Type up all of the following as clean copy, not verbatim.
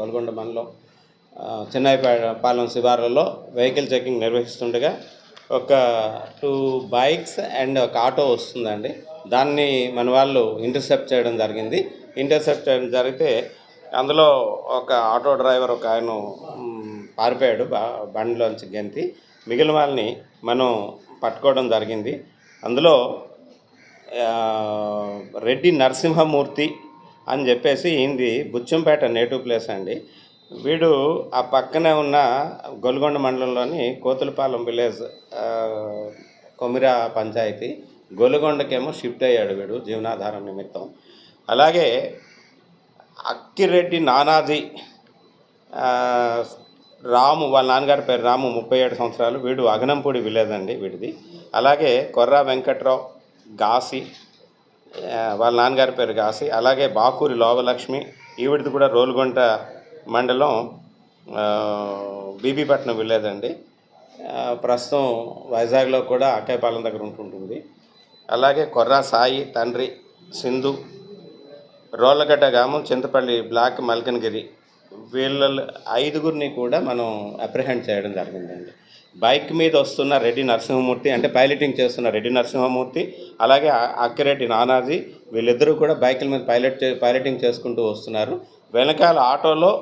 గొల్గొండ మండలం Chennaipalem శివార్లలో vehicle checking నిర్వహిస్తుండగా ఒక 2 bikes and ఒక ఆటో వస్తుందండి. దాన్ని మన వాళ్ళు ఇంటర్సెప్ట్ చేయడం జరిగితే అందులో ఒక ఆటో డ్రైవర్ ఒక ఆయన పారిపోయాడు, బండిలోంచి గెంతి. మిగిలిన వాళ్ళని మనం పట్టుకోవడం జరిగింది. అందులో రెడ్డి నరసింహమూర్తి అని చెప్పేసి ఈయనది బుచ్చంపేట నేటివ్ ప్లేస్ అండి. వీడు ఆ పక్కనే ఉన్న గొల్గొండ మండలంలోని కోతులపాలెం విలేజ్, కొమిరా పంచాయతీ, గొలుగొండకేమో షిఫ్ట్ అయ్యాడు వీడు జీవనాధారం నిమిత్తం. అలాగే అక్కిరెడ్డి నానాజీ రాము, వాళ్ళ నాన్నగారి పేరు రాము, 37 సంవత్సరాలు. వీడు అగనంపూడి విలేజ్ అండి వీడిది. అలాగే కొర్రా వెంకట్రావు గాసి, వాళ్ళ నాన్నగారి పేరు గాసి. అలాగే బాకూరి లోవలక్ష్మి, ఈవిడిది కూడా రోలుగొంట మండలం బీబీపట్నం విలేజ్ అండి. ప్రస్తుతం వైజాగ్లో కూడా అక్కయ్యపాలెం దగ్గర ఉంటుంటుంది. అలాగే కొర్రా సాయి తండ్రి సింధు, రోళ్ళగడ్డ గ్రామం, చింతపల్లి బ్లాక్, మల్కనగిరి. వీళ్ళ 5గురిని కూడా మనం అప్రిహెండ్ చేయడం జరిగిందండి. బైక్ మీద వస్తున్న రెడ్డి నరసింహమూర్తి, అంటే పైలటింగ్ చేస్తున్న రెడ్డి నరసింహమూర్తి, అలాగే అక్కిరెడ్డి నానాజీ, వీళ్ళిద్దరూ కూడా బైకుల మీద పైలటింగ్ చేసుకుంటూ వస్తున్నారు. వెనకాల ఆటోలో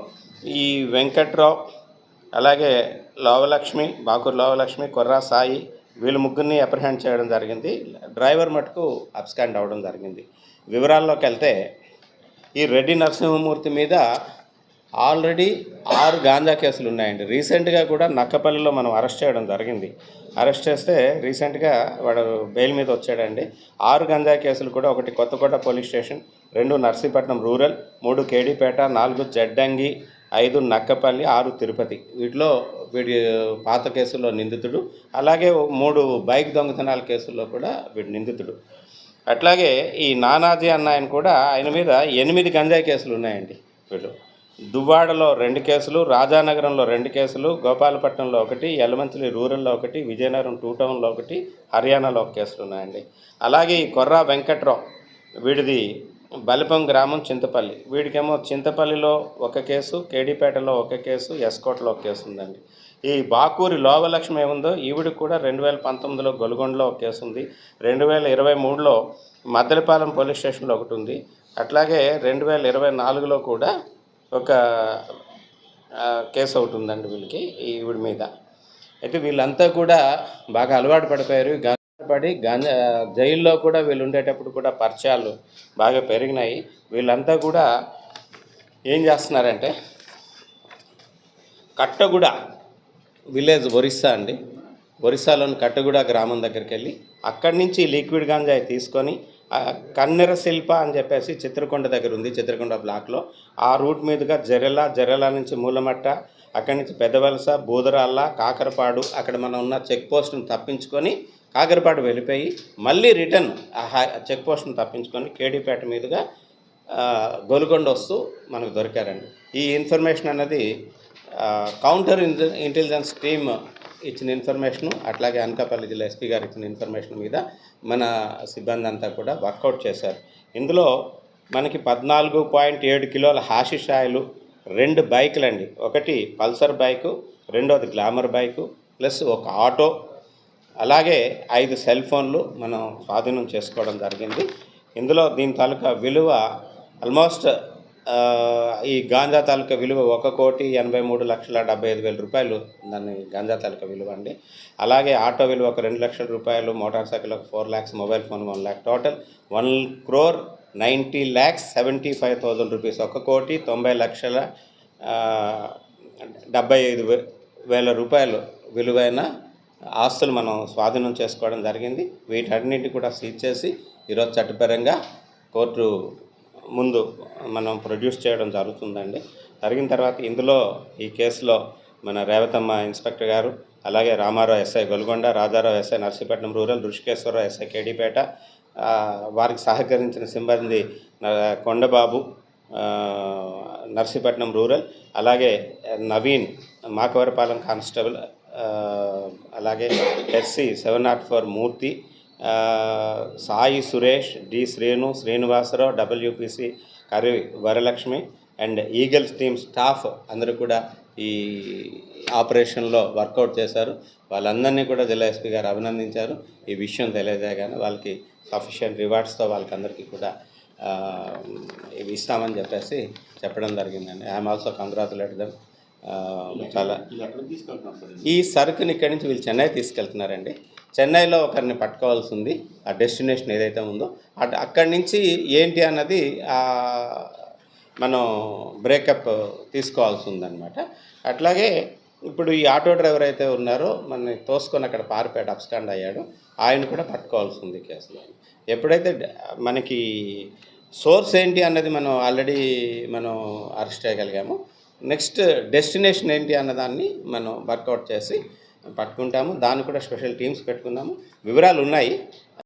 ఈ వెంకట్రావు, అలాగే లోవలక్ష్మి, బాకూరు లోవలక్ష్మి, కొర్రా సాయి, వీళ్ళు ముగ్గురిని అప్రిహెండ్ చేయడం జరిగింది. డ్రైవర్ మటుకు అబ్స్కాండ్ అవ్వడం జరిగింది. వివరాల్లోకి వెళ్తే ఈ రెడ్డి నరసింహమూర్తి మీద ఆల్రెడీ 6 గాంజా కేసులు ఉన్నాయండి. రీసెంట్గా కూడా నక్కపల్లిలో మనం అరెస్ట్ చేయడం జరిగింది. అరెస్ట్ చేస్తే రీసెంట్గా వాడు బెయిల్ మీద వచ్చాడండి. 6 గంజా కేసులు కూడా, 1 Kothakota police station, 2 Narsipatnam rural, 3 Kedipeta, 4 Jaddangi, 5 Nakkapalli, 6 Tirupati. వీటిలో వీడి పాత కేసుల్లో నిందితుడు. అలాగే 3 బైక్ దొంగతనాల కేసుల్లో కూడా వీడు నిందితుడు. అట్లాగే ఈ నానాజీ అన్న ఆయన కూడా, ఆయన మీద 8 గంజాయి కేసులు ఉన్నాయండి. వీళ్ళు దువ్వాడలో 2 కేసులు, రాజానగరంలో 2 కేసులు, గోపాలపట్నంలో 1, యలమంచిలి రూరల్లో 1, విజయనగరం 2 టౌన్లో 1, హర్యానాలో 1 కేసులు ఉన్నాయండి. అలాగే ఈ కొర్రా వెంకట్రావు, వీడిది బలిపం గ్రామం, చింతపల్లి. వీడికేమో చింతపల్లిలో 1 కేసు, కేడీపేటలో 1 కేసు, ఎస్కోట్లో 1 కేసు ఉందండి. ఈ బాకూరి లోవలక్ష్మి ఏముందో, ఈవిడికి కూడా 2019లో గొలుగొండలో 1 కేసు ఉంది. 2023లో మద్దెలపాలెం పోలీస్ స్టేషన్లో 1 ఉంది. అట్లాగే 2024లో కూడా ఒక కేసు ఒకటి ఉందండి వీళ్ళకి, ఈవిడి మీద. అయితే వీళ్ళంతా కూడా బాగా అలవాటు పడిపోయారు. గాంజా జైల్లో కూడా వీళ్ళు ఉండేటప్పుడు కూడా పరిచయాలు బాగా పెరిగినాయి. వీళ్ళంతా కూడా ఏం చేస్తున్నారంటే, కట్టగూడ విలేజ్ ఒరిస్సా అండి, ఒరిస్సాలోని కట్టగూడ గ్రామం దగ్గరికి వెళ్ళి అక్కడి నుంచి లిక్విడ్ గాంజాయి తీసుకొని కన్నెర శిల్ప అని చెప్పేసి చిత్రకొండ దగ్గర ఉంది, చిత్రకొండ బ్లాక్లో. ఆ రూట్ మీదుగా జెరెల నుంచి మూలమట్ట, అక్కడి నుంచి పెద్దవలస, బూదరాళ్ళ, కాకరపాడు, అక్కడ మనం ఉన్న చెక్ పోస్ట్ని తప్పించుకొని కాకరపాడు వెళ్ళిపోయి మళ్ళీ రిటర్న్ చెక్ పోస్ట్ని తప్పించుకొని కేడీపేట మీదుగా గొలుగొండ వస్తూ మనకు దొరికారండి. ఈ ఇన్ఫర్మేషన్ అన్నది కౌంటర్ ఇంటెలిజెన్స్ టీమ్ ఇచ్చిన ఇన్ఫర్మేషను, అట్లాగే అనకాపల్లి జిల్లా ఎస్పీ గారు ఇచ్చిన ఇన్ఫర్మేషన్ మీద మన సిబ్బంది అంతా కూడా వర్కౌట్ చేశారు. ఇందులో మనకి 14.7 కిలోల హాషిష్ ఆయిలు, 2 బైకులండి, ఒకటి పల్సర్ బైకు, రెండోది గ్లామర్ బైకు, ప్లస్ ఒక ఆటో, అలాగే 5 సెల్ ఫోన్లు మనం స్వాధీనం చేసుకోవడం జరిగింది. ఇందులో దీని తాలూకా విలువ ఆల్మోస్ట్ ఈ గాంజా తాలూకా విలువ 1,83,75,000 రూపాయలు దాన్ని గాంజా తాలూకా విలువ అండి. అలాగే ఆటో విలువ ఒక 2 లక్షల రూపాయలు, మోటార్ సైకిల్ ఒక 4 lakhs, mobile phone 1 lakh, total 1,90,75,000 rupees, 1,90,75,000 రూపాయలు విలువైన ఆస్తులు మనం స్వాధీనం చేసుకోవడం జరిగింది. వీటన్నింటినీ కూడా సీజ్ చేసి ఈరోజు చట్టపరంగా కోర్టు ముందు మనం ప్రొడ్యూస్ చేయడం జరుగుతుందండి. జరిగిన తర్వాత ఇందులో ఈ కేసులో మన రేవతమ్మ ఇన్స్పెక్టర్ గారు, అలాగే Ramarao SI Golgonda, Rajarao SI Narsipatnam rural, Rushikeswararao SI KDPeta, వారికి సహకరించిన సిబ్బంది కొండబాబు నర్సీపట్నం రూరల్, అలాగే నవీన్ మాకవరపాలెం కానిస్టేబుల్, అలాగే SC 704 Murthy, Sai Suresh, D Srinu, Srinivasarao, WPC Kari Varalakshmi, and Eagles team staff అందరూ కూడా ఈ ఆపరేషన్లో వర్కౌట్ చేశారు. వాళ్ళందరినీ కూడా జిల్లా ఎస్పీ గారు అభినందించారు. ఈ విషయం తెలియజేయగానే వాళ్ళకి సఫిషియంట్ రివార్డ్స్తో వాళ్ళకందరికీ కూడా ఇవి ఇస్తామని చెప్పేసి చెప్పడం జరిగిందండి. I'm also congratulate them. చాలా ఈ సరుకుని ఇక్కడి నుంచి వీళ్ళు చెన్నై తీసుకెళ్తున్నారండి. చెన్నైలో ఒకరిని పట్టుకోవాల్సి ఉంది. ఆ డెస్టినేషన్ ఏదైతే ఉందో అక్కడి నుంచి ఏంటి అన్నది మనం బ్రేకప్ తీసుకోవాల్సి ఉందన్నమాట. అట్లాగే ఇప్పుడు ఈ ఆటో డ్రైవర్ అయితే ఉన్నారో మనని తోసుకొని అక్కడ పారిపోయాడు, అబ్స్కాండ్ అయ్యాడు, ఆయన కూడా పట్టుకోవాల్సి ఉంది కేసులో. ఎప్పుడైతే మనకి సోర్స్ ఏంటి అన్నది మనం ఆల్రెడీ అరెస్ట్ చేయగలిగాము. నెక్స్ట్ డెస్టినేషన్ ఏంటి అన్నదాన్ని మనం వర్కౌట్ చేసి పట్టుకుంటాము. దాన్ని కూడా స్పెషల్ టీమ్స్ పెట్టుకున్నాము. వివరాలు ఉన్నాయి.